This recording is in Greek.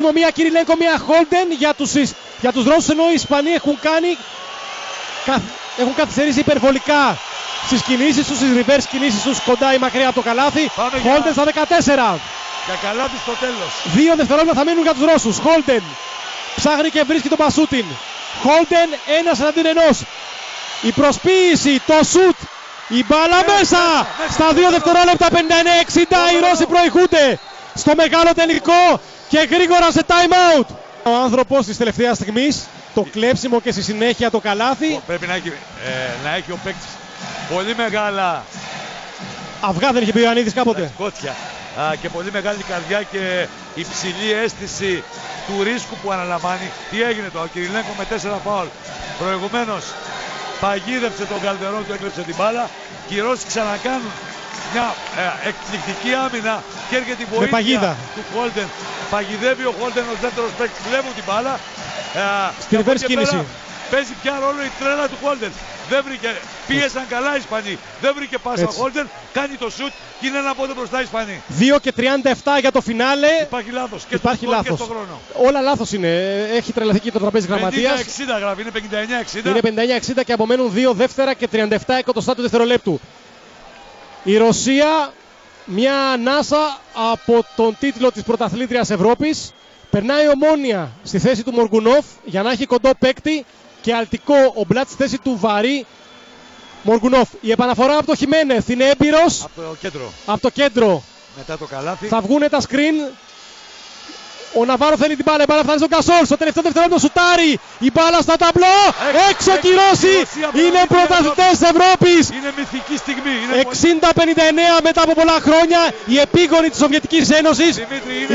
κλέψιμο, μία Κυριλένκο, μία Χόλντεν για τους Ρώσους, ενώ οι Ισπανοί έχουν καθυστερήσει υπερβολικά στις κινήσεις τους, στις reverse κινήσεις τους κοντά ή μακριά από το καλάθι. Χόλντεν στα 14. Για καλάθι στο τέλος. 2 δευτερόλεπτα θα μείνουν για τους Ρώσους. Χόλντεν ψάχνει και βρίσκει τον Πασούτιν. Χόλντεν 1-1. Η προσποίηση, το σουτ, η μπάλα μέσα. Στα 2 δευτερόλεπτα 59-60 οι Ρώσοι προηγούνται στο μεγάλο τελικό και γρήγορα σε time out. Ο άνθρωπος της τελευταίας στιγμής, το κλέψιμο και στη συνέχεια το καλάθι. Πρέπει να έχει ο παίκτης πολύ μεγάλα αυγά, δεν είχε πει ο Ιωαννίδης κάποτε. Σκότια. Και πολύ μεγάλη καρδιά και υψηλή αίσθηση του ρίσκου που αναλαμβάνει. Τι έγινε το Κυριλένκο με 4 φάουλ. Προηγουμένως παγίδευσε τον Καλτερόν, του έκλεψε την μπάλα. Και οι Ρώσοι ξανακάνουν μια εκπληκτική άμυνα και έρχεται η βοήθεια του Χόλντεν. Παγιδεύει ο Χόλντεν ως δεύτερος παίκτης, βλέπουν την μπάλα. Στην reverse κίνηση. Παίζει πια ρόλο η τρέλα του Χόλντεν. Δεν βρήκε, πίεσαν καλά οι Ισπανοί. Δεν βρήκε πάσα ο Χόλντεν, κάνει το σουτ και είναι ένα πόδι μπροστά οι Ισπανοί. 2:37 για το φινάλε. Υπάρχει λάθος και στο χρόνο. Όλα λάθος είναι. Έχει τρελαθεί και το τραπέζι γραμματείας. 50-60 γράφει, είναι 59-60. Είναι 59-60 και απομένουν 2 δεύτερα και 37 εκατοστά του δευτερολέπτου. Η Ρωσία, μια ανάσα από τον τίτλο της πρωταθλήτριας Ευρώπης. Περνάει η Ομόνια στη θέση του Μοργουνόφ για να έχει κοντό παίκτη και αλτικό ο Μπλατ στη θέση του βαρύ Μοργουνόφ. Η επαναφορά από το Χιμένεθ είναι έμπειρος. Από το κέντρο. Μετά το καλάθι. Θα βγούνε τα screen. Ο Ναβάρο θέλει την μπάλα. Η μπάλα φτάνει στον Κασόλ. Στο τελευταίο δευτερόλεπτο σουτάρει. Η μπάλα στα ταμπλό. Έξω και οι Ρώσοι. Είναι πρωταθλητές Ευρώπης. Είναι μυθική στιγμή. 60-59 μετά από πολλά χρόνια. Η επίγονη της Σοβιετικής Ένωσης.